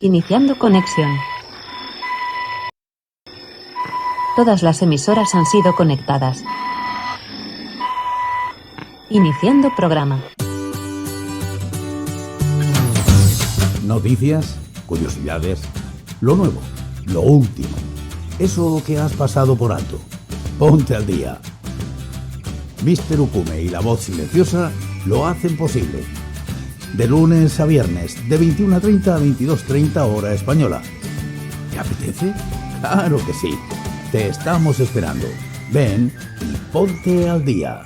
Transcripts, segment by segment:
Iniciando conexión. Todas las emisoras han sido conectadas. Iniciando programa. Noticias, curiosidades, lo nuevo, lo último. Eso que has pasado por alto. Ponte al día. Mr. Ukume y la voz silenciosa lo hacen posible. De lunes a viernes, de 21:30 a 22:30 hora española. ¿Te apetece? Claro que sí. Te estamos esperando. Ven y ponte al día.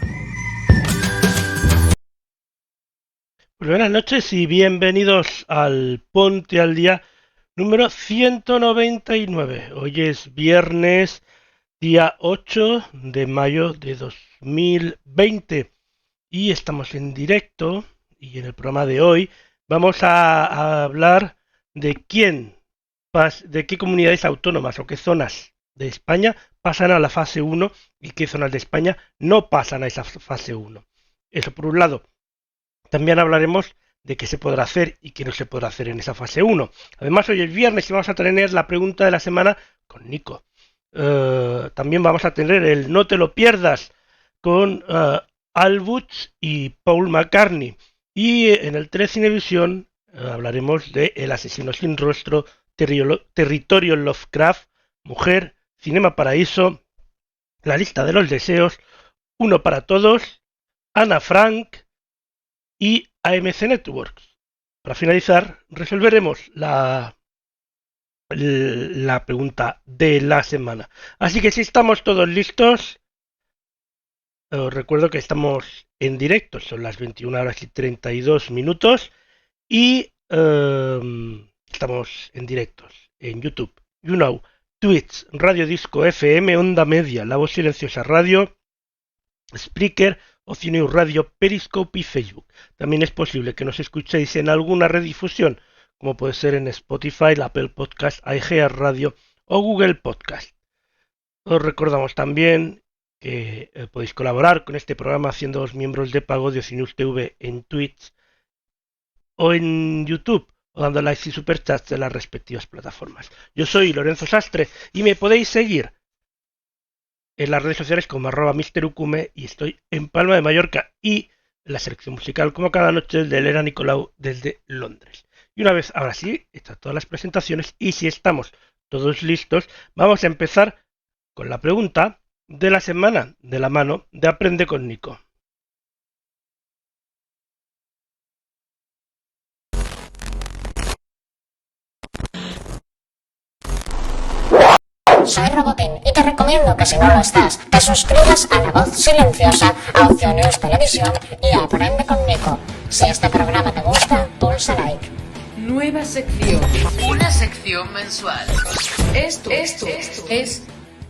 Buenas noches y bienvenidos al Ponte al Día número 199. Hoy es viernes, día 8 de mayo de 2020 y estamos en directo. Y en el programa de hoy vamos a hablar de de qué comunidades autónomas o qué zonas de España pasan a la fase 1 y qué zonas de España no pasan a esa fase 1. Eso por un lado. También hablaremos de qué se podrá hacer y qué no se podrá hacer en esa fase 1. Además, hoy es viernes y vamos a tener la pregunta de la semana con Nico. También vamos a tener el No te lo pierdas con Al Butch y Paul McCartney. Y en el 3 Cinevisión hablaremos de El asesino sin rostro, Territorio Lovecraft, Mujer, Cinema Paraíso, La lista de los deseos, Uno para todos, Ana Frank y AMC Networks. Para finalizar, resolveremos la pregunta de la semana. Así que si estamos todos listos, os recuerdo que estamos en directo, son las 21 horas y 32 minutos y estamos en directos en YouTube, YouNow, Twitch, Radio Disco FM, Onda Media, La Voz Silenciosa Radio, Spreaker, Ocio Radio, Periscope y Facebook. También es posible que nos escuchéis en alguna redifusión, como puede ser en Spotify, la Apple Podcast, iHeart Radio o Google Podcast. Os recordamos también que podéis colaborar con este programa haciéndoos miembros de pago de Ocinus TV en Twitch o en YouTube o dando likes y superchats de las respectivas plataformas. Yo soy Lorenzo Sastre y me podéis seguir en las redes sociales como @MrUkume y estoy en Palma de Mallorca y en la selección musical como cada noche de Elena Nicolau desde Londres. Y una vez, ahora sí, hechas todas las presentaciones y si estamos todos listos, vamos a empezar con la pregunta de la semana, de la mano de Aprende con Nico. Soy Robotín y te recomiendo que si no lo estás, te suscribas a La Voz Silenciosa, a Ocio News Televisión y a Aprende con Nico. Si este programa te gusta, pulsa like. Nueva sección. Una sección mensual. Esto es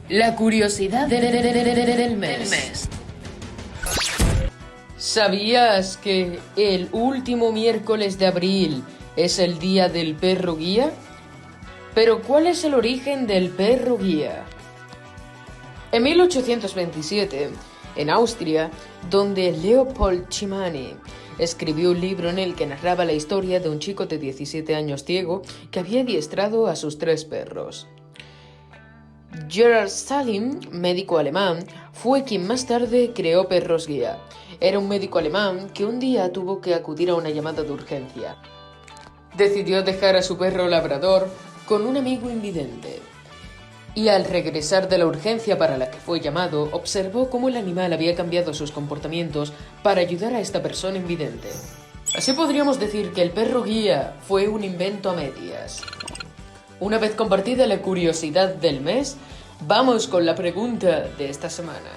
la curiosidad del mes. ¿Sabías que el último miércoles de abril es el día del perro guía? Pero ¿cuál es el origen del perro guía? En 1827, en Austria, donde Leopold Cimani escribió un libro en el que narraba la historia de un chico de 17 años ciego que había adiestrado a sus 3 perros. Gerhard Salim, médico alemán, fue quien más tarde creó perros guía. Era un médico alemán que un día tuvo que acudir a una llamada de urgencia. Decidió dejar a su perro labrador con un amigo invidente. Y al regresar de la urgencia para la que fue llamado, observó cómo el animal había cambiado sus comportamientos para ayudar a esta persona invidente. Así podríamos decir que el perro guía fue un invento a medias. Una vez compartida la curiosidad del mes, vamos con la pregunta de esta semana.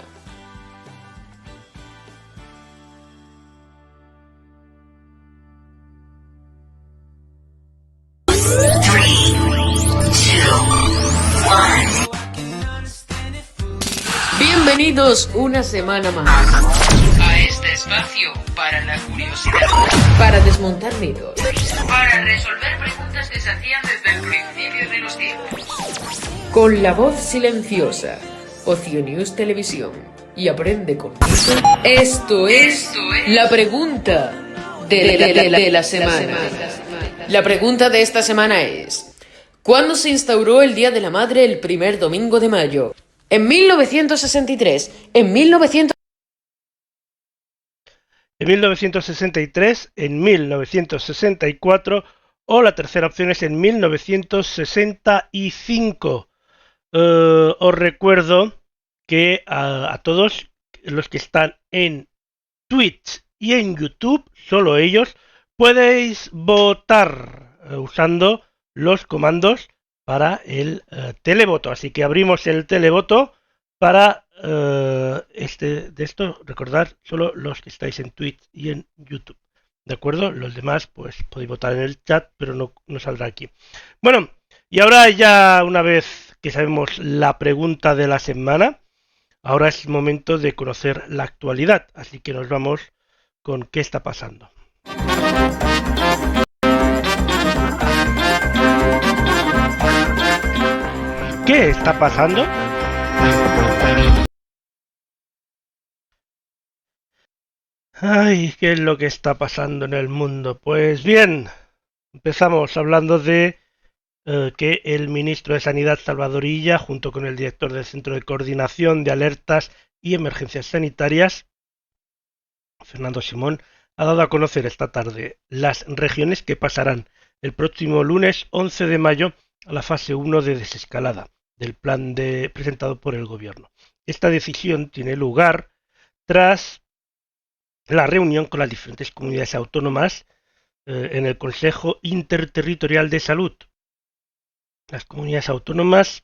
Bienvenidos una semana más a este espacio para la curiosidad, para desmontar mitos, para resolver preguntas que se hacían desde el principio de los tiempos. Con La Voz Silenciosa, Ocio News Televisión y Aprende con Nico. Esto es la pregunta de la semana. La pregunta de esta semana es: ¿cuándo se instauró el Día de la Madre el primer domingo de mayo? ¿En 1963? ¿En 1963, en 1964 o la tercera opción es en 1965. Os recuerdo que a todos los que están en Twitch y en YouTube, solo ellos, podéis votar usando los comandos para el televoto. Así que abrimos el televoto para de esto, recordad, solo los que estáis en Twitch y en YouTube. ¿De acuerdo? Los demás, pues podéis votar en el chat, pero no saldrá aquí. Bueno, y ahora ya una vez que sabemos la pregunta de la semana, ahora es momento de conocer la actualidad. Así que nos vamos con qué está pasando. ¿Qué está pasando? Ay, ¿qué es lo que está pasando en el mundo? Pues bien, empezamos hablando de que el ministro de Sanidad, Salvador Illa, junto con el director del Centro de Coordinación de Alertas y Emergencias Sanitarias, Fernando Simón, ha dado a conocer esta tarde las regiones que pasarán el próximo lunes 11 de mayo a la fase 1 de desescalada del plan presentado por el Gobierno. Esta decisión tiene lugar tras la reunión con las diferentes comunidades autónomas en el Consejo Interterritorial de Salud. Las comunidades autónomas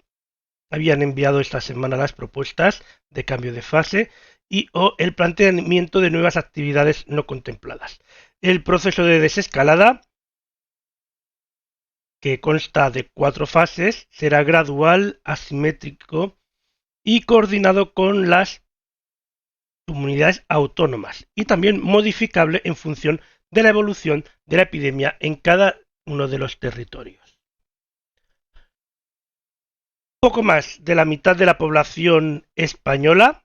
habían enviado esta semana las propuestas de cambio de fase y o el planteamiento de nuevas actividades no contempladas. El proceso de desescalada, que consta de 4 fases, será gradual, asimétrico y coordinado con las comunidades autónomas y también modificable en función de la evolución de la epidemia en cada uno de los territorios. Poco más de la mitad de la población española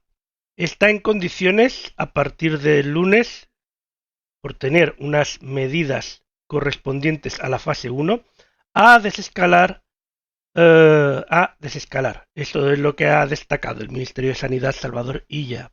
está en condiciones a partir del lunes, por tener unas medidas correspondientes a la fase 1, a desescalar. Esto es lo que ha destacado el Ministerio de Sanidad, Salvador Illa,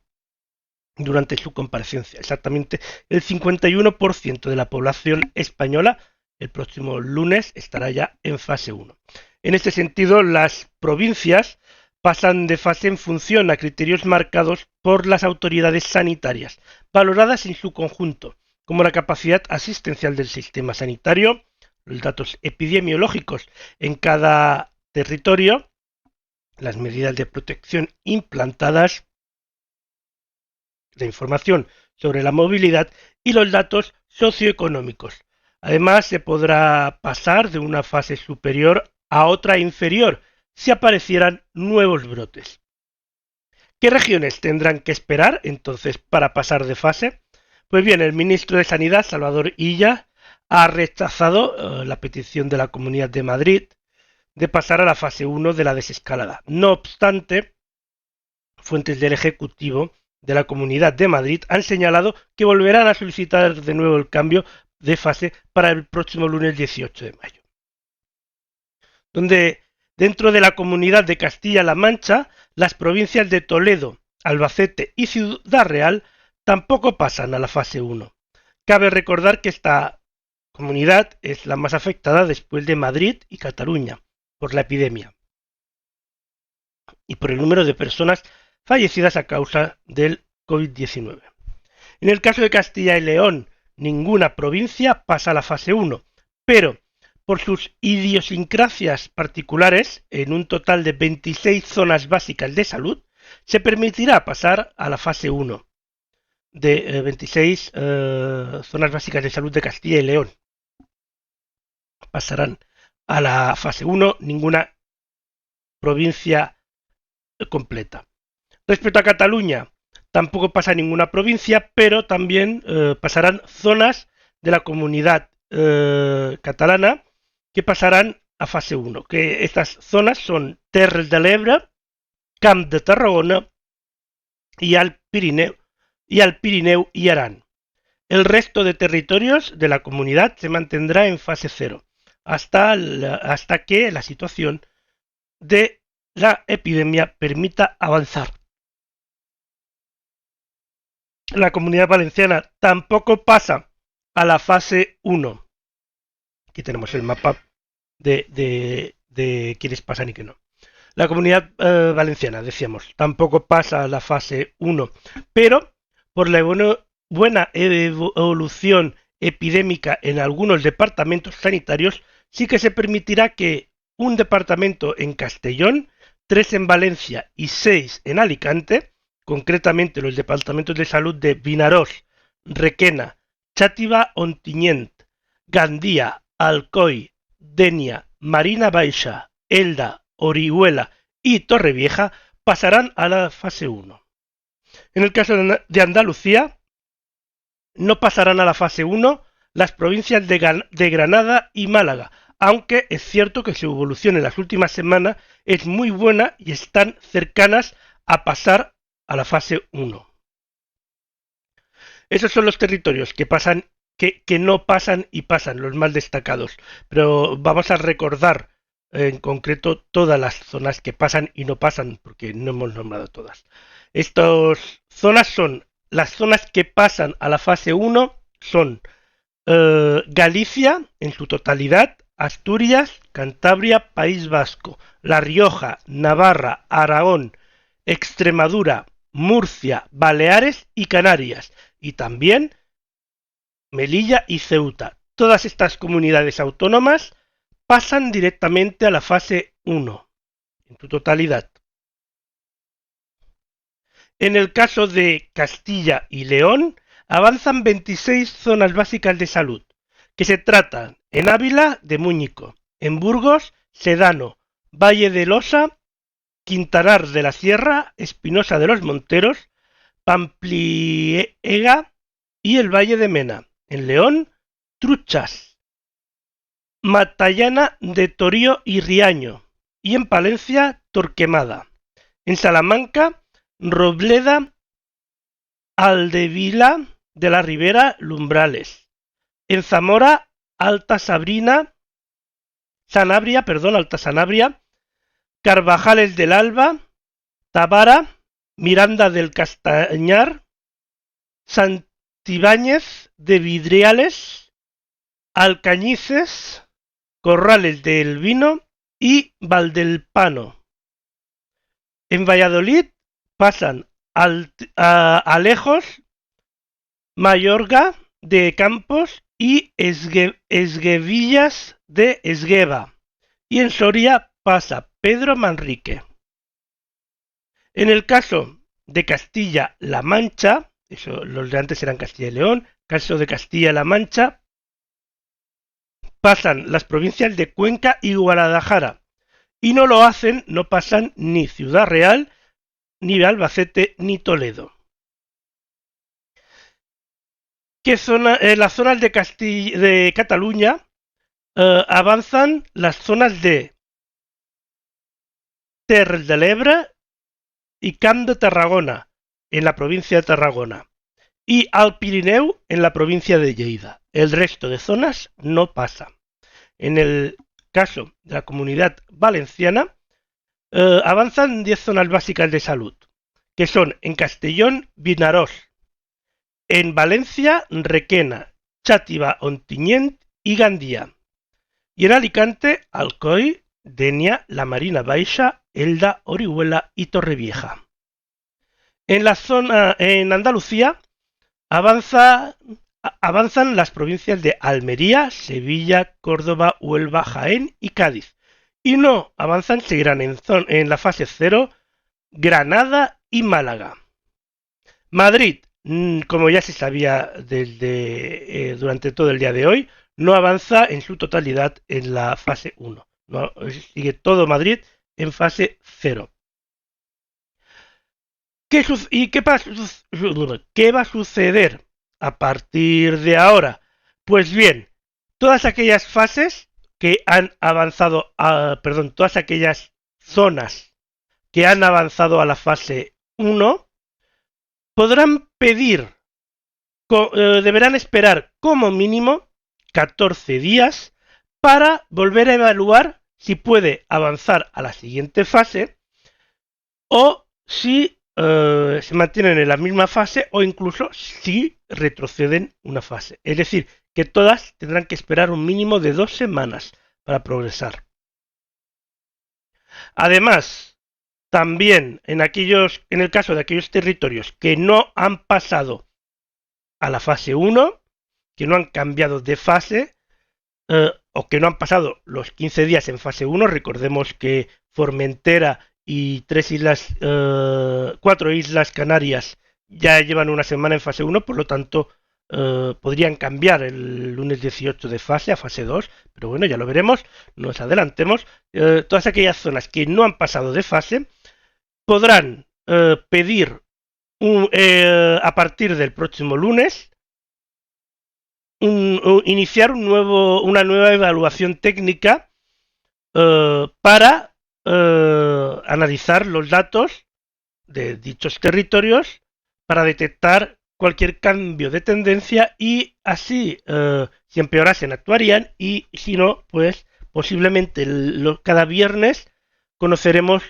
durante su comparecencia. Exactamente el 51% de la población española el próximo lunes estará ya en fase 1. En este sentido, las provincias pasan de fase en función a criterios marcados por las autoridades sanitarias, valoradas en su conjunto, como la capacidad asistencial del sistema sanitario, los datos epidemiológicos en cada territorio, las medidas de protección implantadas, la información sobre la movilidad y los datos socioeconómicos. Además, se podrá pasar de una fase superior a otra inferior si aparecieran nuevos brotes. ¿Qué regiones tendrán que esperar entonces para pasar de fase? Pues bien, el ministro de Sanidad, Salvador Illa, ha rechazado la petición de la Comunidad de Madrid de pasar a la fase 1 de la desescalada. No obstante, fuentes del Ejecutivo de la Comunidad de Madrid han señalado que volverán a solicitar de nuevo el cambio de fase para el próximo lunes 18 de mayo. Donde dentro de la Comunidad de Castilla-La Mancha, las provincias de Toledo, Albacete y Ciudad Real tampoco pasan a la fase 1. Cabe recordar que esta comunidad es la más afectada después de Madrid y Cataluña por la epidemia y por el número de personas fallecidas a causa del COVID-19. En el caso de Castilla y León, ninguna provincia pasa a la fase 1, pero por sus idiosincrasias particulares, en un total de 26 zonas básicas de salud, se permitirá pasar a la fase 1 de 26 zonas básicas de salud de Castilla y León. Pasarán a la fase 1 ninguna provincia completa. Respecto a Cataluña, tampoco pasa ninguna provincia, pero también pasarán zonas de la comunidad catalana que pasarán a fase 1, que estas zonas son Terres de l'Ebre, Camp de Tarragona y al Pirineu y Aran. El resto de territorios de la comunidad se mantendrá en fase 0 hasta que la situación de la epidemia permita avanzar. La Comunidad Valenciana tampoco pasa a la fase 1. Aquí tenemos el mapa de quienes pasan y que no. La Comunidad Valenciana, decíamos, tampoco pasa a la fase 1, pero por la buena evolución epidémica en algunos departamentos sanitarios, sí que se permitirá que un departamento en Castellón, 3 en Valencia y 6 en Alicante, concretamente los departamentos de salud de Vinaròs, Requena, Xàtiva, Ontinyent, Gandía, Alcoi, Dénia, Marina Baixa, Elda, Orihuela y Torrevieja pasarán a la fase 1. En el caso de Andalucía, no pasarán a la fase 1 las provincias de Granada y Málaga, aunque es cierto que su evolución en las últimas semanas es muy buena y están cercanas a pasar a la fase 1. Esos son los territorios que no pasan y pasan, los más destacados. Pero vamos a recordar en concreto todas las zonas que pasan y no pasan, porque no hemos nombrado todas. Estas zonas son, las zonas que pasan a la fase 1 son Galicia en su totalidad, Asturias, Cantabria, País Vasco, La Rioja, Navarra, Aragón, Extremadura, Murcia, Baleares y Canarias, y también Melilla y Ceuta. Todas estas comunidades autónomas pasan directamente a la fase 1, en su totalidad. En el caso de Castilla y León, avanzan 26 zonas básicas de salud, que se tratan en Ávila de Múñico, en Burgos, Sedano, Valle de Losa, Quintanar de la Sierra, Espinosa de los Monteros, Pampliega y el Valle de Mena. En León, Truchas, Matallana de Torío y Riaño, y en Palencia, Torquemada. En Salamanca, Robleda, Aldevila de la Ribera, Lumbrales. En Zamora, Alta Sanabria, Carvajales del Alba, Tabara, Miranda del Castañar, Santibáñez de Vidriales, Alcañices, Corrales del Vino y Valdelpano. En Valladolid pasan Alejos, Mayorga de Campos y Esguevillas de Esgueva. Y en Soria pasa Pedro Manrique. En el caso de Castilla-La Mancha, los de antes eran Castilla y León, caso de Castilla-La Mancha, pasan las provincias de Cuenca y Guadalajara. Y no lo hacen, no pasan ni Ciudad Real, ni Albacete, ni Toledo. En las zonas de Cataluña avanzan las zonas de Terres de l'Ebre y Camp de Tarragona, en la provincia de Tarragona, y Alt Pirineu en la provincia de Lleida. El resto de zonas no pasa. En el caso de la Comunidad Valenciana, avanzan 10 zonas básicas de salud, que son en Castellón, Vinaròs, en Valencia, Requena, Xàtiva, Ontinyent y Gandía, y en Alicante, Alcoi, Dénia, la Marina Baixa, Elda, Orihuela y Torrevieja. En Andalucía avanzan las provincias de Almería, Sevilla, Córdoba, Huelva, Jaén y Cádiz. Y no avanzan, seguirán en la fase 0 Granada y Málaga. Madrid, como ya se sabía durante todo el día de hoy, no avanza en su totalidad en la fase 1. No, sigue todo Madrid en fase 0. ¿Qué va a suceder a partir de ahora? Pues bien, todas aquellas fases que han avanzado, todas aquellas zonas que han avanzado a la fase 1 podrán pedir deberán esperar como mínimo 14 días para volver a evaluar si puede avanzar a la siguiente fase o si se mantienen en la misma fase o incluso si retroceden una fase. Es decir, que todas tendrán que esperar un mínimo de 2 semanas para progresar. Además, también en el caso de aquellos territorios que no han pasado a la fase 1, que no han cambiado de fase, o que no han pasado los 15 días en fase 1, recordemos que Formentera y 4 islas Canarias ya llevan una semana en fase 1, por lo tanto podrían cambiar el lunes 18 de fase a fase 2, pero bueno, ya lo veremos, no nos adelantemos. Todas aquellas zonas que no han pasado de fase podrán pedir a partir del próximo lunes iniciar una nueva evaluación técnica para analizar los datos de dichos territorios para detectar cualquier cambio de tendencia y así si empeorasen actuarían y si no, pues posiblemente cada viernes conoceremos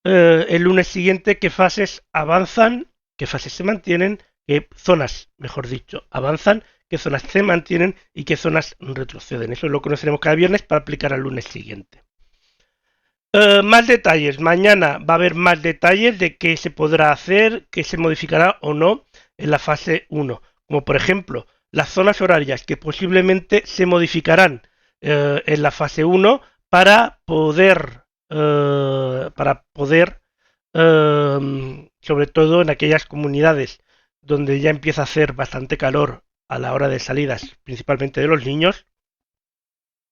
el lunes siguiente qué fases avanzan, qué fases se mantienen, qué zonas, mejor dicho, avanzan, qué zonas se mantienen y qué zonas retroceden. Eso lo conoceremos cada viernes para aplicar al lunes siguiente. Más detalles. Mañana va a haber más detalles de qué se podrá hacer, qué se modificará o no en la fase 1. Como por ejemplo, las zonas horarias que posiblemente se modificarán en la fase 1 para poder sobre todo en aquellas comunidades donde ya empieza a hacer bastante calor a la hora de salidas, principalmente de los niños,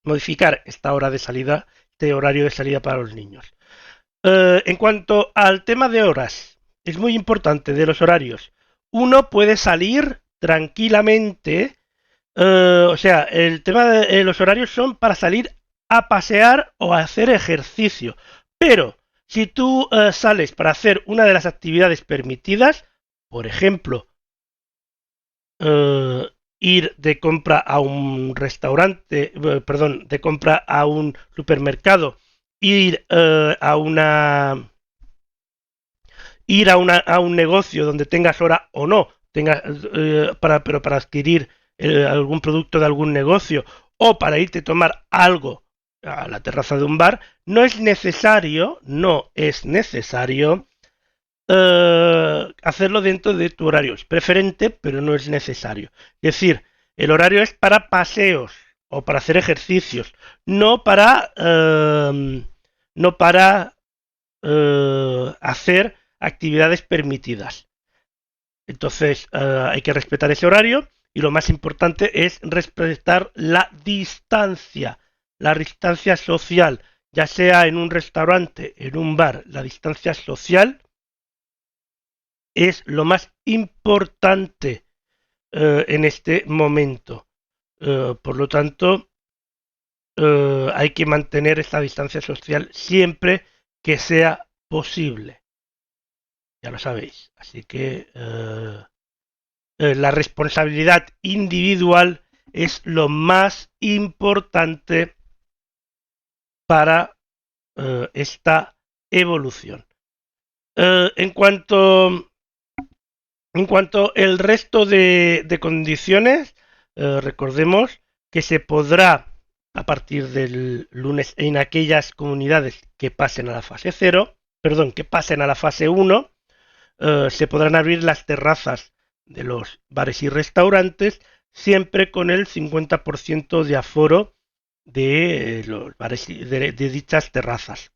modificar esta hora de salida, este horario de salida para los niños. En cuanto al tema de horas, es muy importante de los horarios. Uno puede salir tranquilamente, o sea, el tema de los horarios son para salir a pasear o a hacer ejercicio. Pero si tú sales para hacer una de las actividades permitidas, por ejemplo, ir de compra a un restaurante, de compra a un supermercado, ir a un negocio donde tengas hora o no, pero para adquirir algún producto de algún negocio o para irte a tomar algo a la terraza de un bar, no es necesario hacerlo dentro de tu horario. Es preferente, pero no es necesario. Es decir, el horario es para paseos o para hacer ejercicios, no para hacer actividades permitidas. Entonces hay que respetar ese horario y lo más importante es respetar la distancia social, ya sea en un restaurante, en un bar. La distancia social es lo más importante en este momento. Por lo tanto, hay que mantener esta distancia social siempre que sea posible. Ya lo sabéis. Así que la responsabilidad individual es lo más importante para esta evolución. En cuanto el resto de condiciones, recordemos que se podrá, a partir del lunes, en aquellas comunidades que pasen a la fase 1, se podrán abrir las terrazas de los bares y restaurantes, siempre con el 50% de aforo de los bares de dichas terrazas.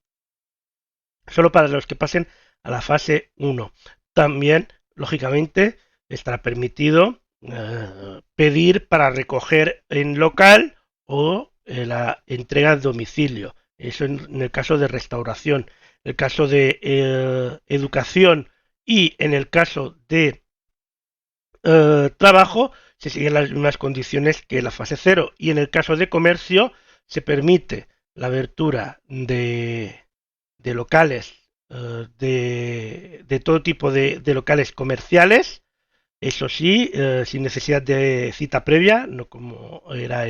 Solo para los que pasen a la fase 1. También, lógicamente, estará permitido pedir para recoger en local o la entrega a domicilio. Eso en el caso de restauración. En el caso de educación y en el caso de trabajo se siguen las mismas condiciones que la fase 0. Y en el caso de comercio se permite la abertura de locales, de todo tipo de locales comerciales, Eso sí, sin necesidad de cita previa, no como era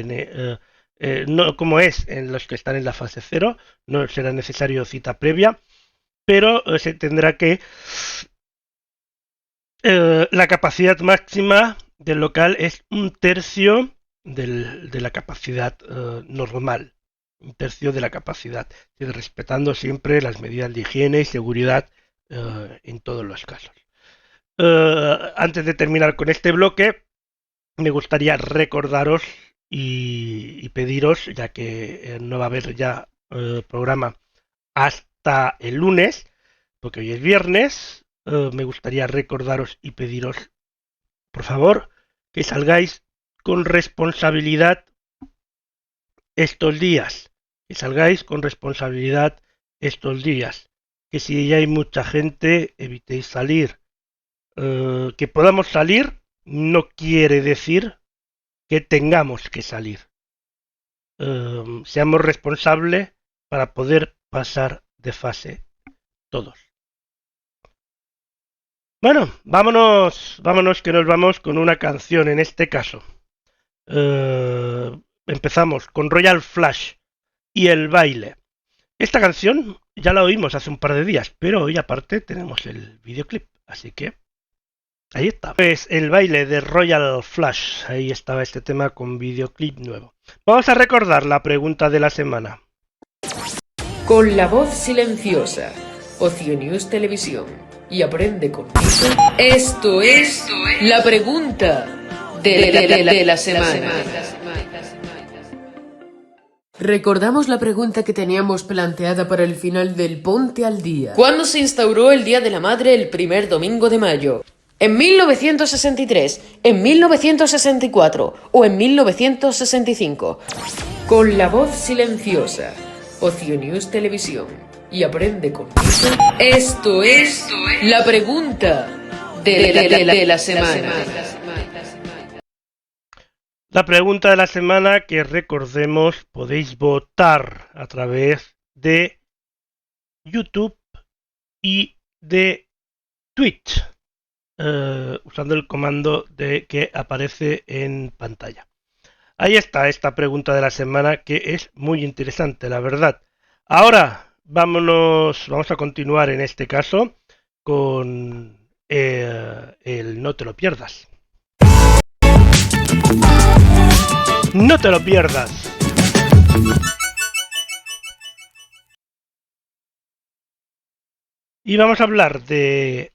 no como es en los que están en la fase 0, no será necesario cita previa, pero se tendrá que la capacidad máxima del local es 1/3 de la capacidad normal, 1/3 de la capacidad, respetando siempre las medidas de higiene y seguridad en todos los casos. Antes de terminar con este bloque, me gustaría recordaros y pediros, ya que no va a haber ya programa hasta el lunes, porque hoy es viernes, me gustaría recordaros y pediros, por favor, que salgáis con responsabilidad estos días, que salgáis con responsabilidad estos días, que si ya hay mucha gente, evitéis salir. Que podamos salir no quiere decir que tengamos que salir. Seamos responsables para poder pasar de fase todos. Bueno, vámonos que nos vamos con una canción en este caso. Empezamos con Royal Flush y El Baile. Esta canción ya la oímos hace un par de días, pero hoy aparte tenemos el videoclip, así que ahí está. Pues El Baile de Royal Flush. Ahí estaba este tema con videoclip nuevo. Vamos a recordar la pregunta de la semana. Con la voz silenciosa, Ocio News Televisión y Aprende conmigo. Esto es la pregunta de la semana. Recordamos la pregunta que teníamos planteada para el final del Ponte al Día. ¿Cuándo se instauró el Día de la Madre el primer domingo de mayo? ¿En 1963, en 1964 o en 1965? Con la voz silenciosa, Ocio News Televisión y Aprende conmigo. Esto es la pregunta de la semana. La pregunta de la semana, que recordemos podéis votar a través de YouTube y de Twitch, usando el comando que aparece en pantalla. Ahí está esta pregunta de la semana, que es muy interesante, la verdad. Ahora vamos a continuar en este caso con el No te lo pierdas. No te lo pierdas. Y vamos a hablar de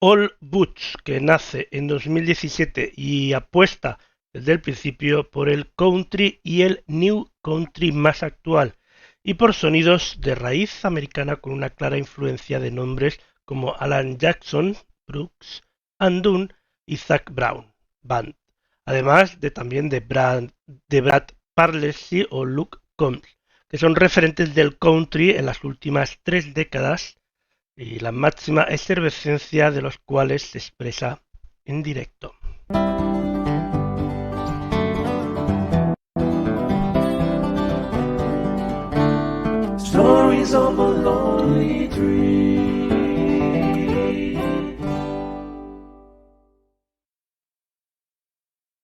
All Boots, que nace en 2017 y apuesta desde el principio por el country y el new country más actual, y por sonidos de raíz americana con una clara influencia de nombres como Alan Jackson, Brooks and Dunn y Zac Brown Band, además de también de Brad Paisley o Luke Combs, que son referentes del country en las últimas 3 décadas y la máxima efervescencia de los cuales se expresa en directo. Stories of a lonely dream.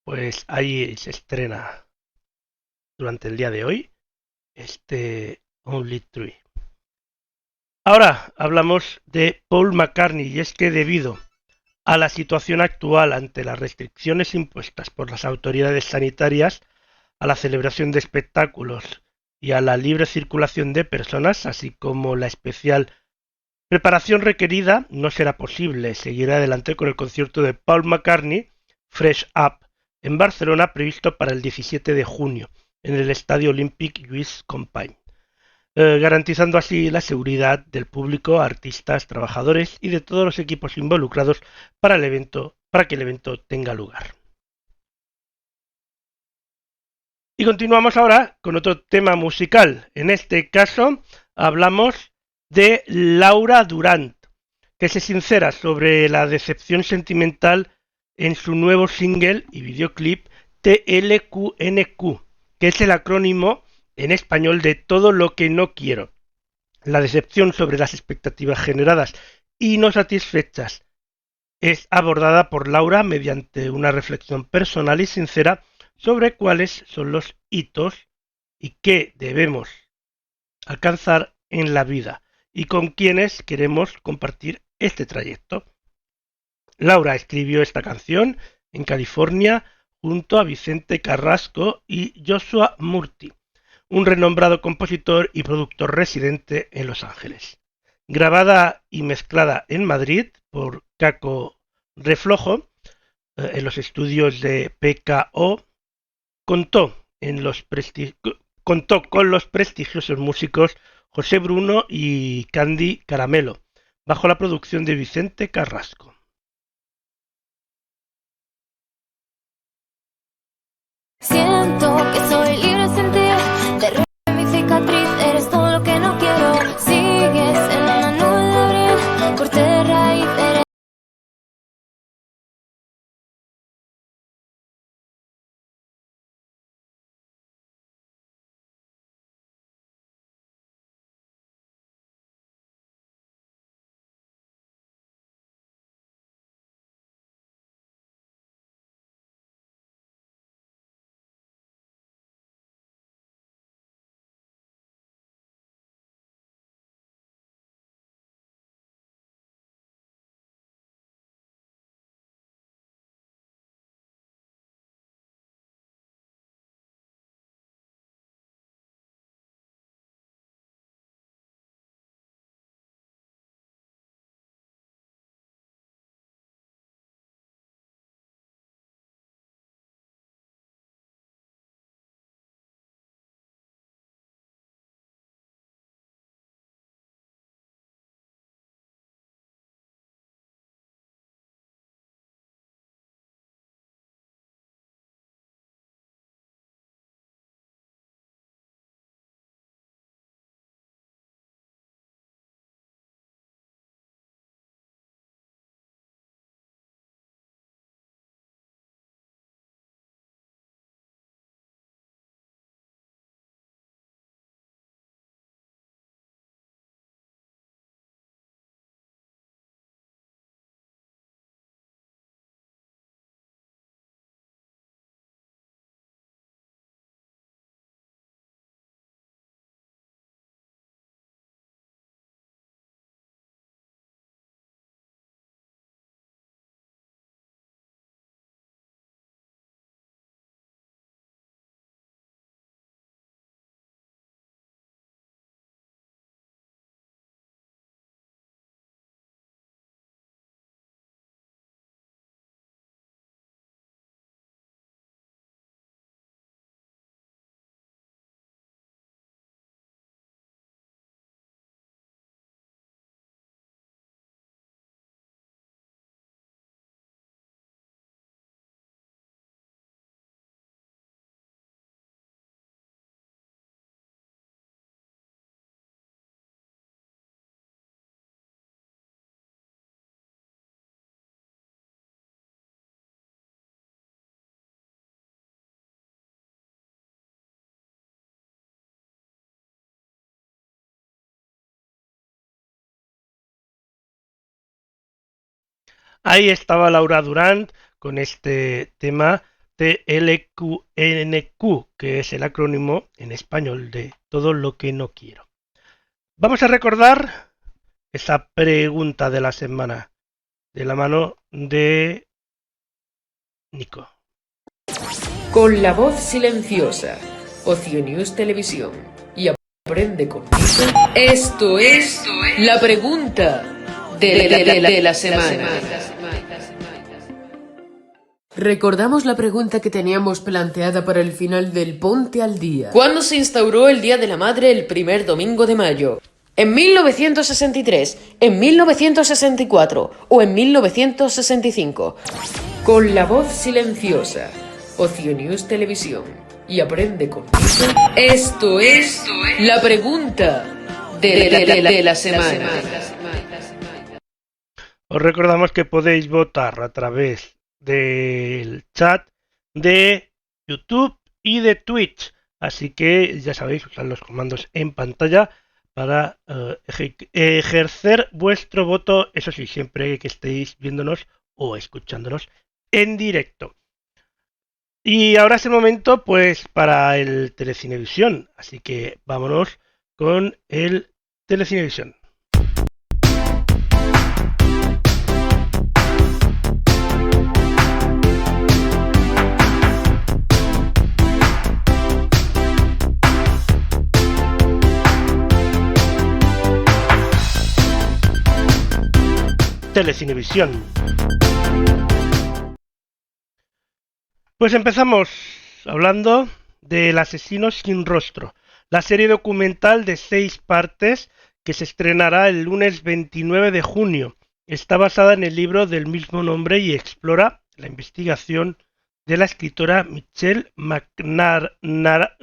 Pues ahí se estrena durante el día de hoy este Only Tree. Ahora hablamos de Paul McCartney, y es que debido a la situación actual ante las restricciones impuestas por las autoridades sanitarias a la celebración de espectáculos y a la libre circulación de personas, así como la especial preparación requerida, no será posible seguir adelante con el concierto de Paul McCartney, Fresh Up, en Barcelona, previsto para el 17 de junio, en el Estadio Olympic Lluís Companys, garantizando así la seguridad del público, artistas, trabajadores y de todos los equipos involucrados para que el evento tenga lugar. Y continuamos ahora con otro tema musical. En este caso hablamos de Laura Durant, que se sincera sobre la decepción sentimental en su nuevo single y videoclip TLQNQ, que es el acrónimo en español de Todo lo que no quiero. La decepción sobre las expectativas generadas y no satisfechas es abordada por Laura mediante una reflexión personal y sincera sobre cuáles son los hitos y qué debemos alcanzar en la vida y con quienes queremos compartir este trayecto. Laura escribió esta canción en California junto a Vicente Carrasco y Joshua Murty, un renombrado compositor y productor residente en Los Ángeles. Grabada y mezclada en Madrid por Caco Reflojo, en los estudios de PKO, contó con los prestigiosos músicos José Bruno y Candy Caramelo, bajo la producción de Vicente Carrasco. Siento que soy libre sin ti, te mi cicatriz, eres todo lo que no quiero. Sigues en una nube de abril, corté raíz, eres. Ahí estaba Laura Durant con este tema TLQNQ, que es el acrónimo en español de todo lo que no quiero. Vamos a recordar esa pregunta de la semana de la mano de Nico. Con la voz silenciosa, Ocio News Televisión y Aprende con Nico. Esto es la pregunta de la semana. Recordamos la pregunta que teníamos planteada para el final del Ponte al Día. ¿Cuándo se instauró el Día de la Madre el primer domingo de mayo? ¿En 1963, en 1964 o en 1965? Con la voz silenciosa, Ocio News Televisión y Aprende con Nico. Esto es la pregunta de la semana. Os recordamos que podéis votar a través del chat de YouTube y de Twitch, así que ya sabéis, usar los comandos en pantalla para ejercer vuestro voto, eso sí, siempre que estéis viéndonos o escuchándonos en directo. Y ahora es el momento, pues, para el Telecinevisión. Así que vámonos con el Telecinevisión. Telecinevisión. Pues empezamos hablando del Asesino sin rostro, la serie documental de 6 partes que se estrenará el lunes 29 de junio. Está basada en el libro del mismo nombre y explora la investigación de la escritora Michelle McNamara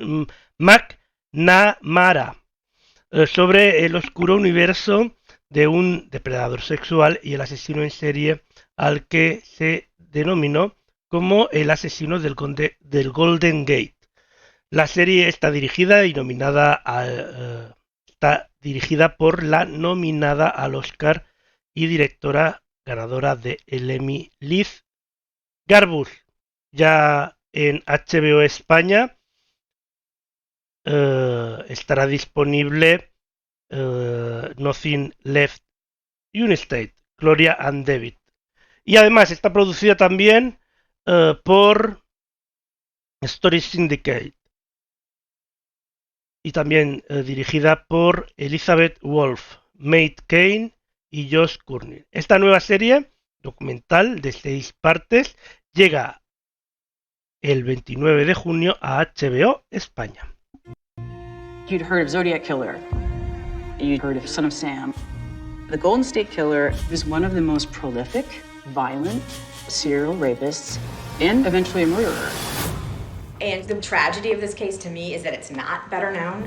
sobre el oscuro universo de un depredador sexual y el asesino en serie al que se denominó como el asesino del Golden Gate. La serie está dirigida por la nominada al Oscar y directora ganadora de el Emmy, Liz Garbus. Ya en HBO España estará disponible Nothing Left United, Gloria and David. Y además está producida también por Story Syndicate y también dirigida por Elizabeth Wolf, Matt Cain y Josh Courtney. Esta nueva serie documental de 6 partes llega el 29 de junio a HBO España. You'd heard of Zodiac Killer. You'd heard of Son of Sam. The Golden State Killer is one of the most prolific, violent, serial rapists, and eventually a murderer. And the tragedy of this case to me is that it's not better known.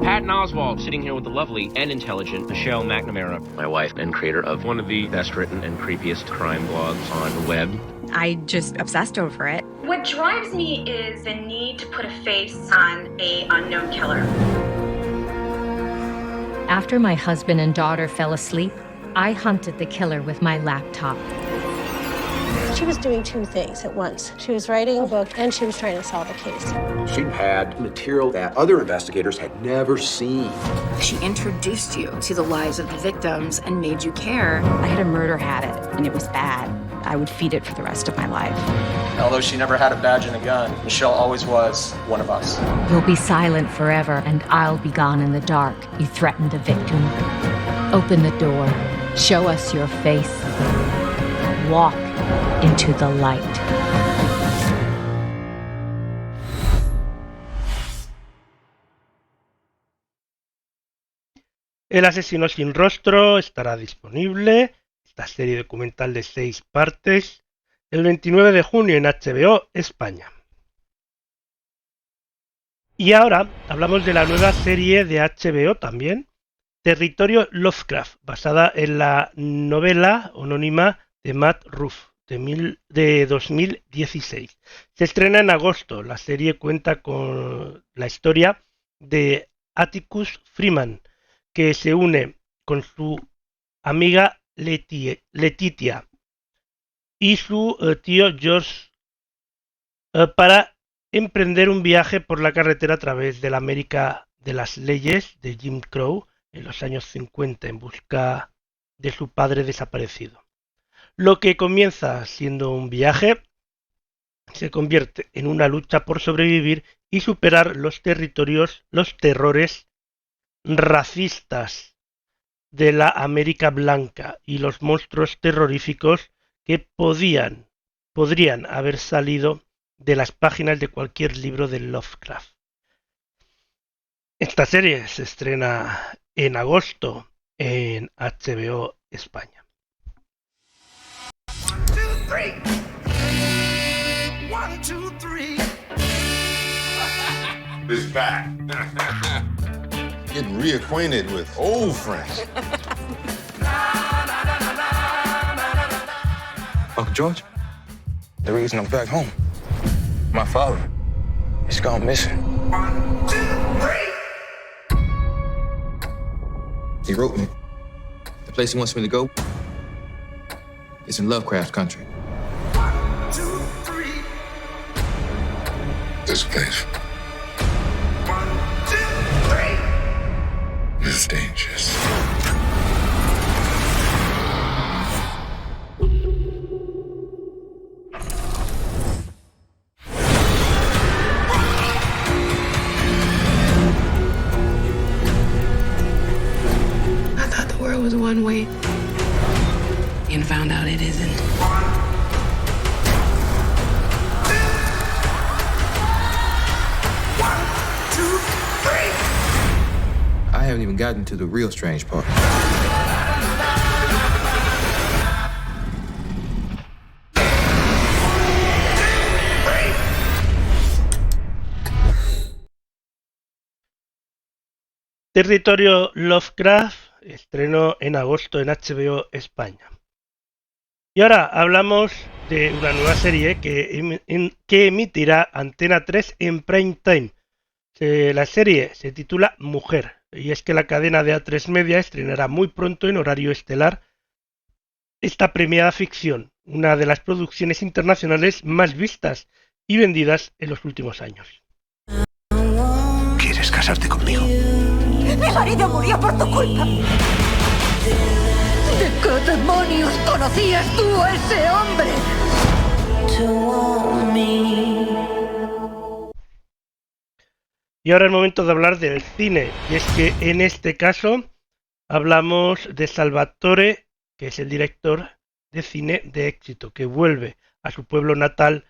Patton Oswalt, sitting here with the lovely and intelligent Michelle McNamara, my wife and creator of one of the best written and creepiest crime blogs on the web. I just obsessed over it. What drives me is the need to put a face on an unknown killer. After my husband and daughter fell asleep, I hunted the killer with my laptop. She was doing 2 things at once. She was writing a book and she was trying to solve a case. She had material that other investigators had never seen. She introduced you to the lives of the victims and made you care. I had a murder habit and it was bad. I would feed it for the rest of my life. Although she never had a badge and a gun, Michelle always was one of us. You'll be silent forever and I'll be gone in the dark, you threatened the victim. Open the door. Show us your face. Walk into the light. El asesino sin rostro estará disponible, esta serie documental de 6 partes, el 29 de junio en HBO España. Y ahora hablamos de la nueva serie de HBO también, Territorio Lovecraft, basada en la novela anónima de Matt Ruff de 2016. Se estrena en agosto. La serie cuenta con la historia de Atticus Freeman, que se une con su amiga Letitia y su tío George para emprender un viaje por la carretera a través de la América de las leyes de Jim Crow en los años 50 en busca de su padre desaparecido. Lo que comienza siendo un viaje se convierte en una lucha por sobrevivir y superar los terrores racistas de la América blanca y los monstruos terroríficos que podrían haber salido de las páginas de cualquier libro de Lovecraft. Esta serie se estrena en agosto en HBO España. 1, 2, 3. It's back. Getting reacquainted with old friends. Uncle George, the reason I'm back home, my father, he's gone missing. 1, 2, 3. He wrote me. The place he wants me to go, It's in Lovecraft country. This place is dangerous. I thought the world was one way and found out it isn't. I haven't even gotten to the real strange part. Territorio Lovecraft estrenó en agosto en HBO España. Y ahora hablamos de una nueva serie que emitirá Antena 3 en prime time. La serie se titula Mujer, y es que la cadena de A3 Media estrenará muy pronto en horario estelar esta premiada ficción, una de las producciones internacionales más vistas y vendidas en los últimos años. ¿Quieres casarte conmigo? ¡Mi marido murió por tu culpa! ¿De qué demonios conocías tú a ese hombre? Y ahora es momento de hablar del cine, y es que en este caso hablamos de Salvatore, que es el director de cine de éxito, que vuelve a su pueblo natal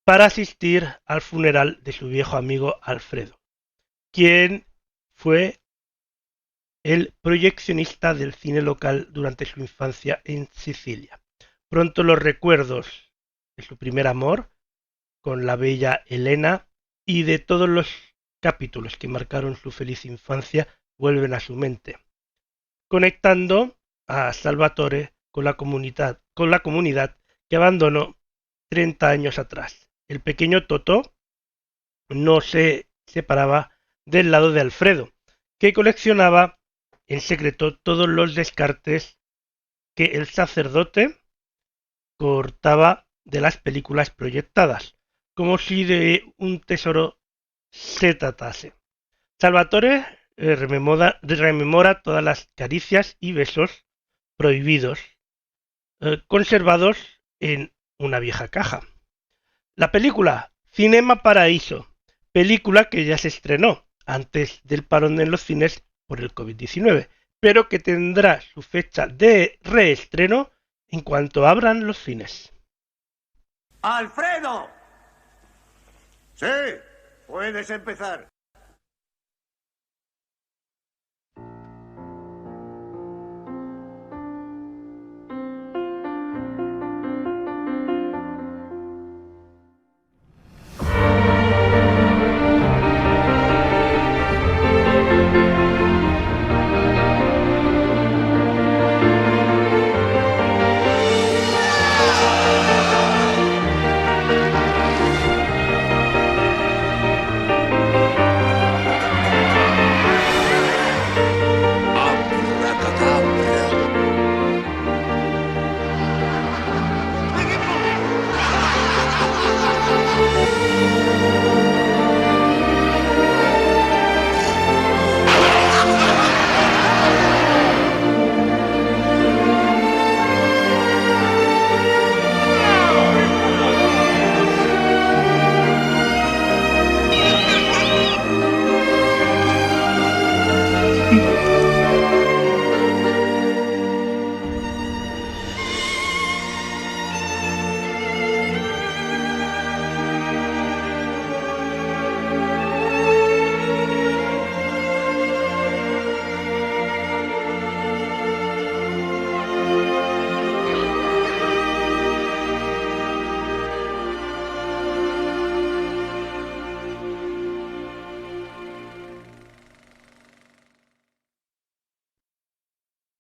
para asistir al funeral de su viejo amigo Alfredo, quien fue el proyeccionista del cine local durante su infancia en Sicilia. Pronto los recuerdos de su primer amor con la bella Elena y de todos los capítulos que marcaron su feliz infancia vuelven a su mente, conectando a Salvatore con la comunidad que abandonó 30 años atrás. El pequeño Totò no se separaba del lado de Alfredo, que coleccionaba en secreto todos los descartes que el sacerdote cortaba de las películas proyectadas, como si de un tesoro se tratase. Salvatore rememora todas las caricias y besos prohibidos conservados en una vieja caja. La película Cinema Paraíso, película que ya se estrenó antes del parón en los cines por el COVID-19, pero que tendrá su fecha de reestreno en cuanto abran los cines. ¡Alfredo! Sí, puedes empezar.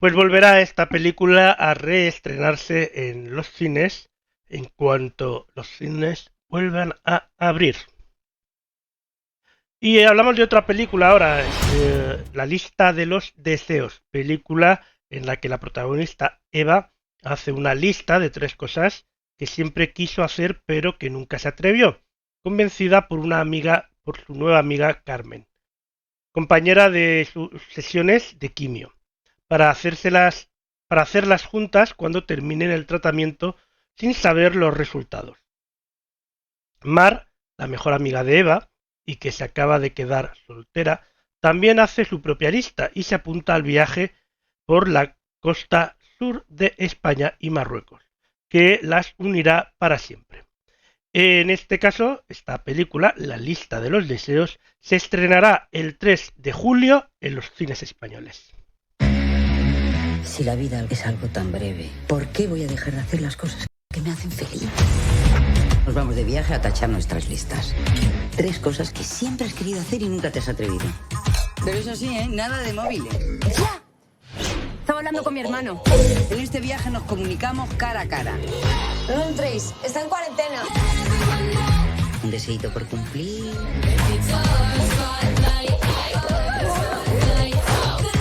Pues volverá esta película a reestrenarse en los cines en cuanto los cines vuelvan a abrir. Y hablamos de otra película ahora, La lista de los deseos, película en la que la protagonista Eva hace una lista de 3 cosas que siempre quiso hacer pero que nunca se atrevió, convencida por su nueva amiga Carmen, compañera de sus sesiones de quimio, para hacerlas juntas cuando terminen el tratamiento sin saber los resultados. Mar, la mejor amiga de Eva, y que se acaba de quedar soltera, también hace su propia lista y se apunta al viaje por la costa sur de España y Marruecos, que las unirá para siempre. En este caso, esta película, La lista de los deseos, se estrenará el 3 de julio en los cines españoles. Si la vida es algo tan breve, ¿por qué voy a dejar de hacer las cosas que me hacen feliz? Nos vamos de viaje a tachar nuestras listas. 3 cosas que siempre has querido hacer y nunca te has atrevido. Pero eso sí, nada de móviles. ¡Ya! Estaba hablando con mi hermano. En este viaje nos comunicamos cara a cara. No entréis, está en cuarentena. Un deseito por cumplir.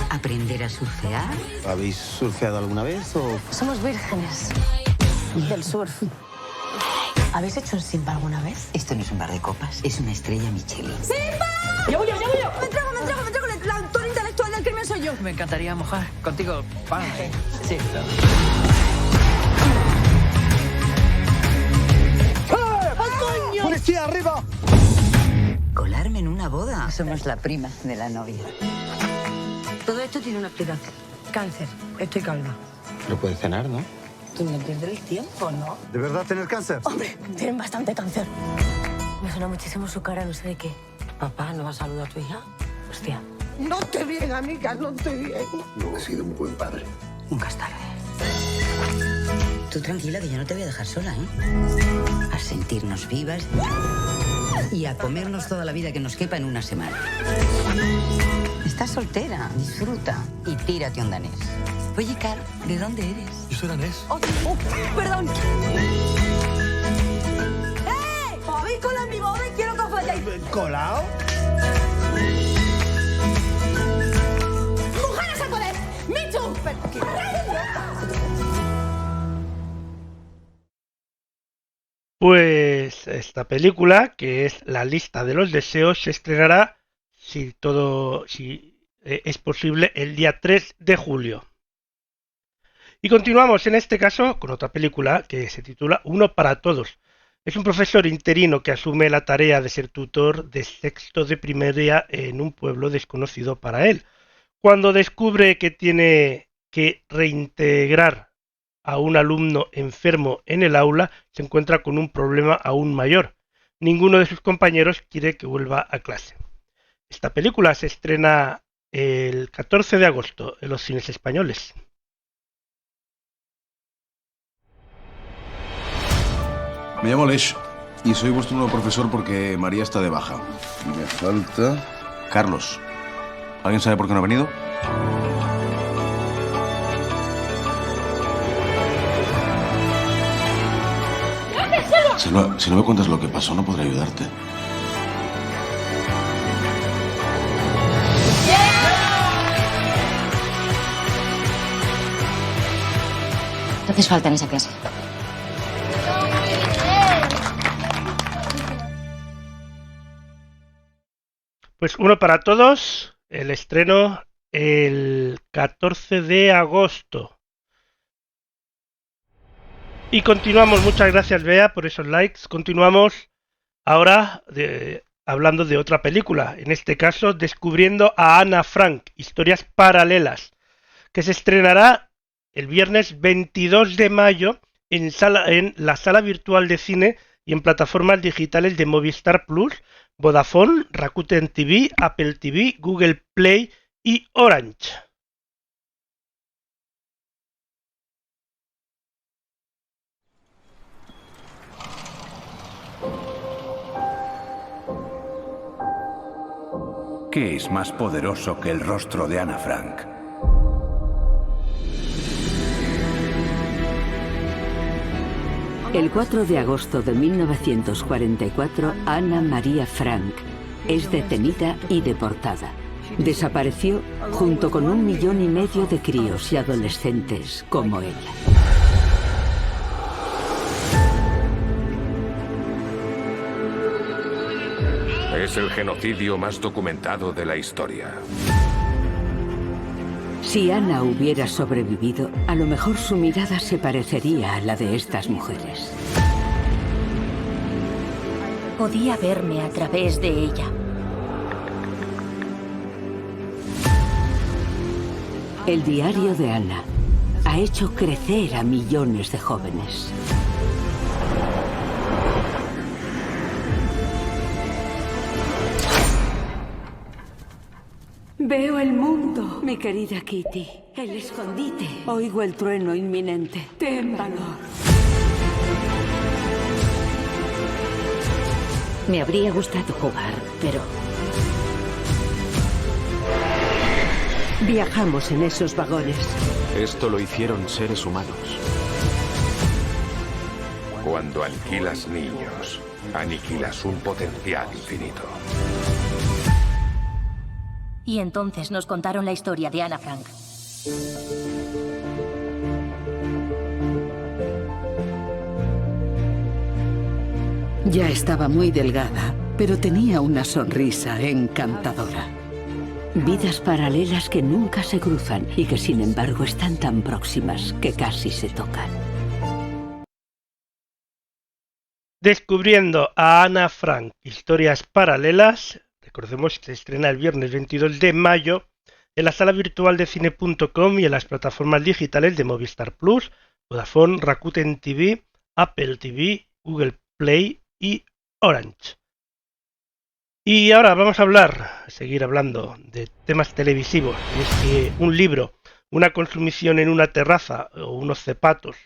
Aprender a surfear. ¿Habéis surfeado alguna vez o...? Somos vírgenes del surf. ¿Habéis hecho un simpa alguna vez? Esto no es un bar de copas, es una estrella Michelin. ¡Simpa! ¡Ya voy yo! ¡Me entrego! El autor intelectual del crimen soy yo. Me encantaría mojar contigo. Sí, claro. ¡Coño! ¡Policía, arriba! Colarme en una boda. Somos la prima de la novia. Todo esto tiene una explicación. Cáncer. Estoy calma. Pero puede cenar, ¿no? Tú no pierdes el tiempo, ¿no? ¿De verdad tienes cáncer? Hombre, tienen bastante cáncer. Me suena muchísimo su cara, no sé de qué. Papá, ¿no va a saludar a tu hija? Hostia. No te bien, amiga, no te bien. No he sido un buen padre. Nunca es tarde. Tú tranquila, que yo no te voy a dejar sola, ¿eh? A sentirnos vivas y a comernos toda la vida que nos quepa en una semana. Estás soltera, disfruta y tírate un danés. Oye, Car, ¿de dónde eres? Yo soy danés. Oh, perdón. ¡Eh! ¿Os habéis colado en mi boda y quiero que os vayáis? ¿Colado? ¡Mujeres al poder! ¡Michu! Pues esta película, que es La lista de los deseos, se estrenará, si es posible, el día 3 de julio. Y continuamos en este caso con otra película que se titula Uno para todos. Es un profesor interino que asume la tarea de ser tutor de sexto de primaria en un pueblo desconocido para él. Cuando descubre que tiene que reintegrar a un alumno enfermo en el aula, se encuentra con un problema aún mayor. Ninguno de sus compañeros quiere que vuelva a clase. Esta película se estrena el 14 de agosto en los cines españoles. Me llamo Lesh y soy vuestro nuevo profesor porque María está de baja. Me falta... Carlos. ¿Alguien sabe por qué no ha venido? Si no me cuentas lo que pasó, no podré ayudarte. No haces falta en esa clase. Pues uno para todos, el estreno el 14 de agosto. Y continuamos, muchas gracias Bea por esos likes. Continuamos ahora hablando de otra película, en este caso Descubriendo a Ana Frank, historias paralelas, que se estrenará el viernes 22 de mayo en la sala virtual de cine y en plataformas digitales de Movistar Plus, Vodafone, Rakuten TV, Apple TV, Google Play y Orange. ¿Qué es más poderoso que el rostro de Ana Frank? El 4 de agosto de 1944, Ana María Frank es detenida y deportada. Desapareció junto con 1,5 millones de críos y adolescentes como ella. Es el genocidio más documentado de la historia. Si Ana hubiera sobrevivido, a lo mejor su mirada se parecería a la de estas mujeres. Podía verme a través de ella. El diario de Ana ha hecho crecer a millones de jóvenes. Veo el mundo, mi querida Kitty. El escondite. Oigo el trueno inminente. Ten valor. Me habría gustado jugar, pero... Viajamos en esos vagones. Esto lo hicieron seres humanos. Cuando aniquilas niños, aniquilas un potencial infinito. Y entonces nos contaron la historia de Ana Frank. Ya estaba muy delgada, pero tenía una sonrisa encantadora. Vidas paralelas que nunca se cruzan y que sin embargo están tan próximas que casi se tocan. Descubriendo a Ana Frank, historias paralelas. Recordemos que se estrena el viernes 22 de mayo en la sala virtual de cine.com y en las plataformas digitales de Movistar Plus, Vodafone, Rakuten TV, Apple TV, Google Play y Orange. Y ahora vamos a seguir hablando de temas televisivos. Y es que un libro, una consumición en una terraza o unos zapatos,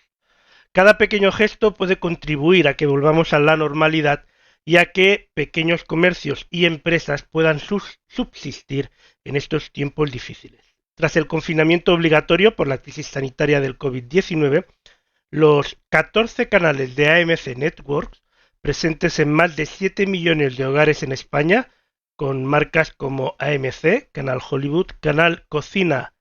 cada pequeño gesto puede contribuir a que volvamos a la normalidad y a que pequeños comercios y empresas puedan subsistir en estos tiempos difíciles. Tras el confinamiento obligatorio por la crisis sanitaria del COVID-19, los 14 canales de AMC Networks, presentes en más de 7 millones de hogares en España, con marcas como AMC, Canal Hollywood, Canal Cocina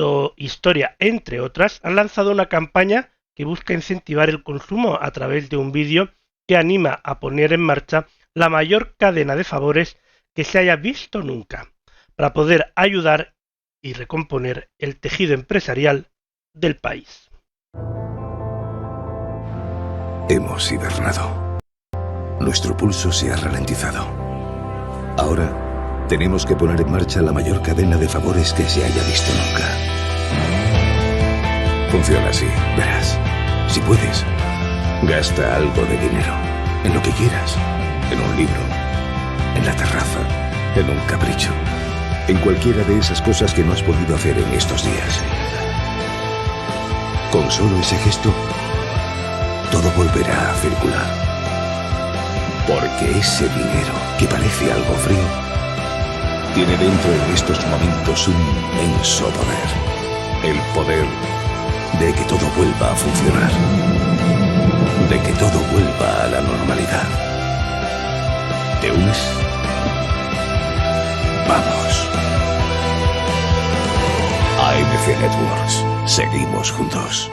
o Historia, entre otras, han lanzado una campaña que busca incentivar el consumo a través de un vídeo que anima a poner en marcha la mayor cadena de favores que se haya visto nunca, para poder ayudar y recomponer el tejido empresarial del país. Hemos hibernado. Nuestro pulso se ha ralentizado. Ahora tenemos que poner en marcha la mayor cadena de favores que se haya visto nunca. Funciona así, verás. Si puedes, gasta algo de dinero en lo que quieras, en un libro, en la terraza, en un capricho, en cualquiera de esas cosas que no has podido hacer en estos días. Con solo ese gesto, todo volverá a circular. Porque ese dinero, que parece algo frío, tiene dentro en estos momentos un inmenso poder. El poder de que todo vuelva a funcionar. De que todo vuelva a la normalidad. ¿Te unes? Vamos. AMC Networks. Seguimos juntos.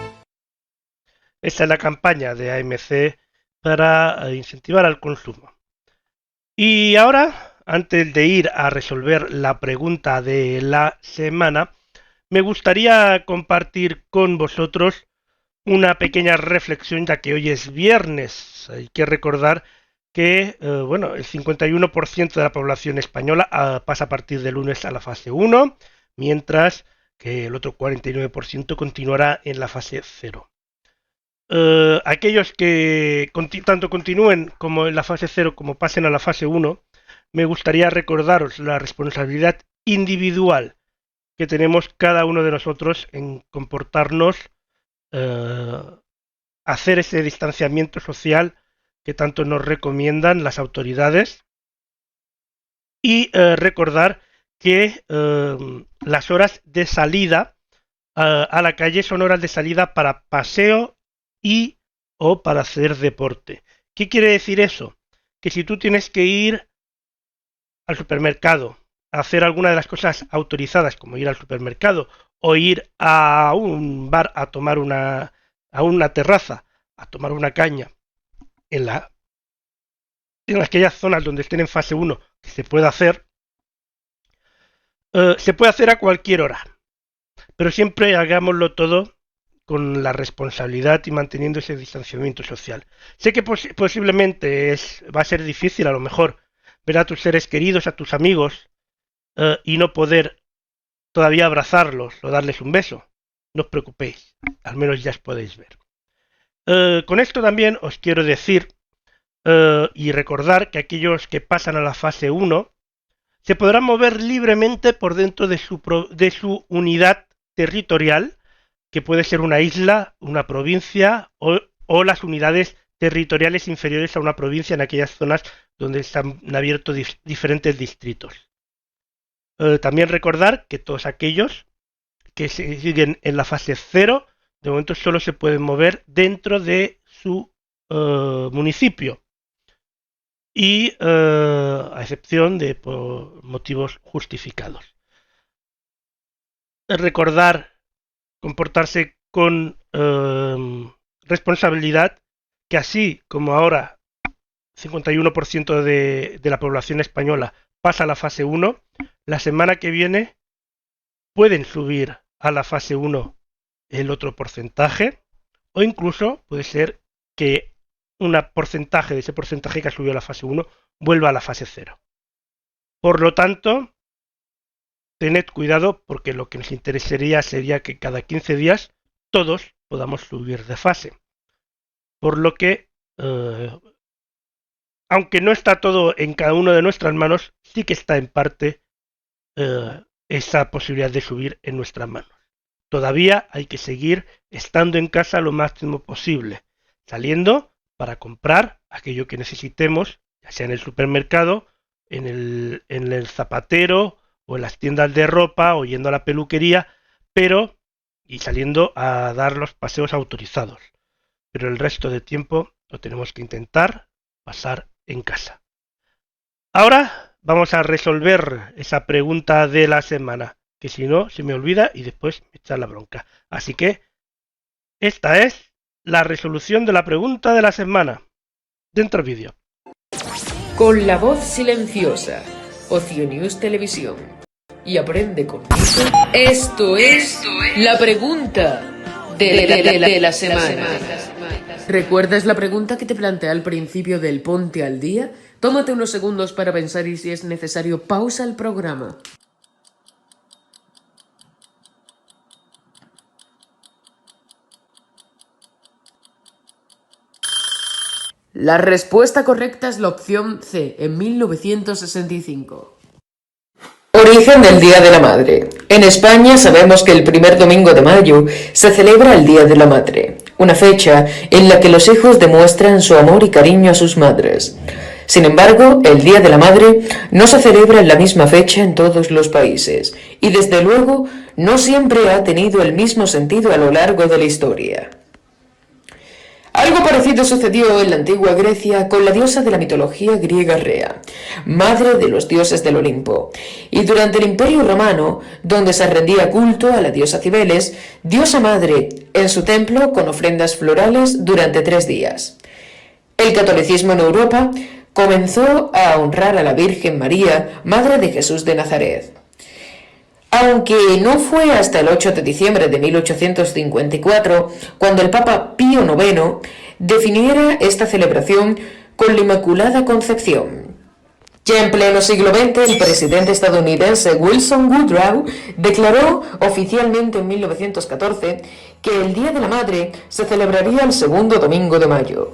Esta es la campaña de AMC para incentivar al consumo. Y ahora, antes de ir a resolver la pregunta de la semana, me gustaría compartir con vosotros una pequeña reflexión, ya que hoy es viernes. Hay que recordar que el 51% de la población española pasa a partir del lunes a la fase 1, mientras que el otro 49% continuará en la fase 0. Aquellos que tanto continúen como en la fase 0 como pasen a la fase 1, me gustaría recordaros la responsabilidad individual que tenemos cada uno de nosotros en comportarnos, hacer ese distanciamiento social que tanto nos recomiendan las autoridades y recordar que las horas de salida a la calle son horas de salida para paseo y o para hacer deporte. ¿Qué quiere decir eso? Que si tú tienes que ir al supermercado a hacer alguna de las cosas autorizadas, como ir al supermercado o ir a un bar a tomar a una terraza a tomar una caña en la en aquellas zonas donde estén en fase 1, que se puede hacer a cualquier hora. Pero siempre hagámoslo todo con la responsabilidad y manteniendo ese distanciamiento social. Sé que posiblemente va a ser difícil a lo mejor ver a tus seres queridos, a tus amigos, y no poder todavía abrazarlos o darles un beso. No os preocupéis, al menos ya os podéis ver. Con esto también os quiero decir y recordar que aquellos que pasan a la fase 1 se podrán mover libremente por dentro de su unidad territorial, que puede ser una isla, una provincia o las unidades territoriales inferiores a una provincia en aquellas zonas donde se han abierto diferentes distritos. También recordar que todos aquellos que siguen en la fase 0 de momento solo se pueden mover dentro de su municipio y a excepción de por motivos justificados. Recordar comportarse con responsabilidad, que así como ahora 51% de la población española pasa a la fase 1, la semana que viene pueden subir a la fase 1 el otro porcentaje, o incluso puede ser que un porcentaje de ese porcentaje que ha subido a la fase 1 vuelva a la fase 0. Por lo tanto, tened cuidado, porque lo que nos interesaría sería que cada 15 días todos podamos subir de fase. Por lo que, aunque no está todo en cada uno de nuestras manos, sí que está en parte esa posibilidad de subir en nuestras manos. Todavía hay que seguir estando en casa lo máximo posible, saliendo para comprar aquello que necesitemos, ya sea en el supermercado, en el zapatero o en las tiendas de ropa o yendo a la peluquería, y saliendo a dar los paseos autorizados. Pero el resto de tiempo lo tenemos que intentar pasar en casa. Ahora vamos a resolver esa pregunta de la semana, que si no se me olvida y después me echa la bronca. Así que esta es la resolución de la pregunta de la semana. Dentro vídeo. Con la voz silenciosa, Ocio News Televisión. Y aprende conmigo. Esto es la pregunta de la semana. ¿Recuerdas la pregunta que te planteé al principio del Ponte al Día? Tómate unos segundos para pensar y, si es necesario, pausa el programa. La respuesta correcta es la opción C, en 1965. Origen del Día de la Madre. En España sabemos que el primer domingo de mayo se celebra el Día de la Madre, una fecha en la que los hijos demuestran su amor y cariño a sus madres. Sin embargo, el Día de la Madre no se celebra en la misma fecha en todos los países y, desde luego, no siempre ha tenido el mismo sentido a lo largo de la historia. Algo parecido sucedió en la antigua Grecia con la diosa de la mitología griega Rea, madre de los dioses del Olimpo, y durante el Imperio Romano, donde se rendía culto a la diosa Cibeles, diosa madre, en su templo con ofrendas florales durante 3 días. El catolicismo en Europa comenzó a honrar a la Virgen María, madre de Jesús de Nazaret. Aunque no fue hasta el 8 de diciembre de 1854 cuando el Papa Pío IX definiera esta celebración con la Inmaculada Concepción. Ya en pleno siglo XX, el presidente estadounidense Wilson Woodrow declaró oficialmente en 1914 que el Día de la Madre se celebraría el segundo domingo de mayo.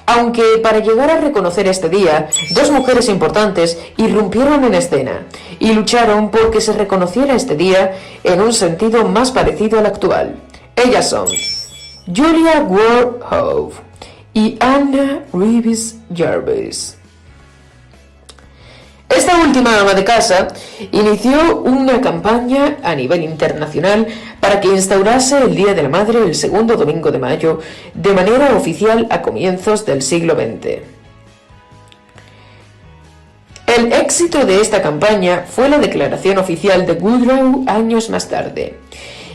Aunque para llegar a reconocer este día, 2 mujeres importantes irrumpieron en escena y lucharon por que se reconociera este día en un sentido más parecido al actual. Ellas son Julia Ward Howe y Anna Reeves Jarvis. Esta última ama de casa inició una campaña a nivel internacional para que instaurase el Día de la Madre el segundo domingo de mayo de manera oficial a comienzos del siglo XX. El éxito de esta campaña fue la declaración oficial de Woodrow años más tarde,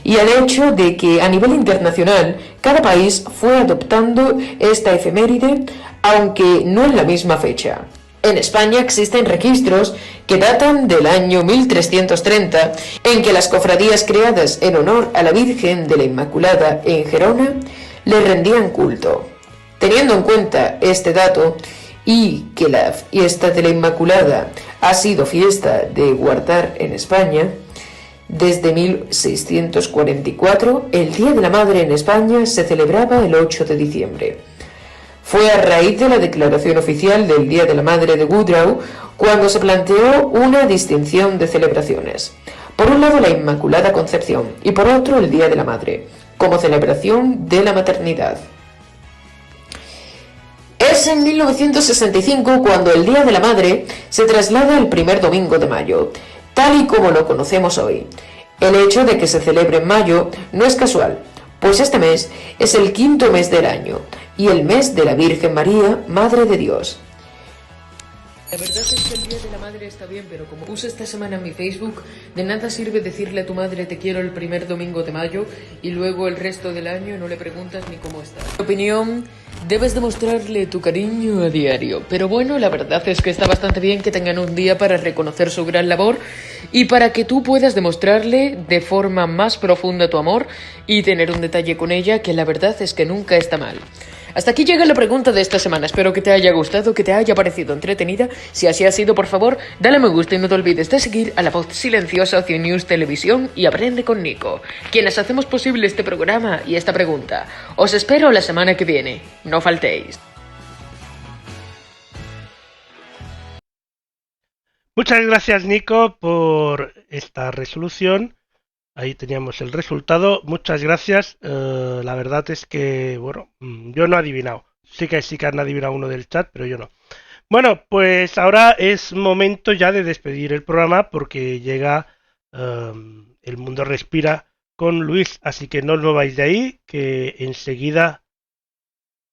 y el hecho de que a nivel internacional cada país fue adoptando esta efeméride aunque no en la misma fecha. En España existen registros que datan del año 1330, en que las cofradías creadas en honor a la Virgen de la Inmaculada en Gerona le rendían culto. Teniendo en cuenta este dato y que la fiesta de la Inmaculada ha sido fiesta de guardar en España, desde 1644 el Día de la Madre en España se celebraba el 8 de diciembre. Fue a raíz de la declaración oficial del Día de la Madre de Woodrow cuando se planteó una distinción de celebraciones. Por un lado la Inmaculada Concepción y por otro el Día de la Madre, como celebración de la maternidad. Es en 1965 cuando el Día de la Madre se traslada al primer domingo de mayo, tal y como lo conocemos hoy. El hecho de que se celebre en mayo no es casual, pues este mes es el quinto mes del año y el mes de la Virgen María, Madre de Dios. La verdad es que el Día de la Madre está bien, pero como puse esta semana en mi Facebook, de nada sirve decirle a tu madre te quiero el primer domingo de mayo y luego el resto del año no le preguntas ni cómo está. En mi opinión, debes demostrarle tu cariño a diario, pero bueno, la verdad es que está bastante bien que tengan un día para reconocer su gran labor y para que tú puedas demostrarle de forma más profunda tu amor y tener un detalle con ella que la verdad es que nunca está mal. Hasta aquí llega la pregunta de esta semana. Espero que te haya gustado, que te haya parecido entretenida. Si así ha sido, por favor, dale a me gusta y no te olvides de seguir a la voz silenciosa Ocio News Televisión y Aprende con Nico, quienes hacemos posible este programa y esta pregunta. Os espero la semana que viene. No faltéis. Muchas gracias, Nico, por esta resolución. Ahí teníamos el resultado. Muchas gracias. La verdad es que, bueno, yo no he adivinado. Sí que han adivinado uno del chat, pero yo no. Bueno, pues ahora es momento ya de despedir el programa porque llega El Mundo Respira con Luis. Así que no os mováis de ahí, que enseguida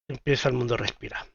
empieza El Mundo Respira.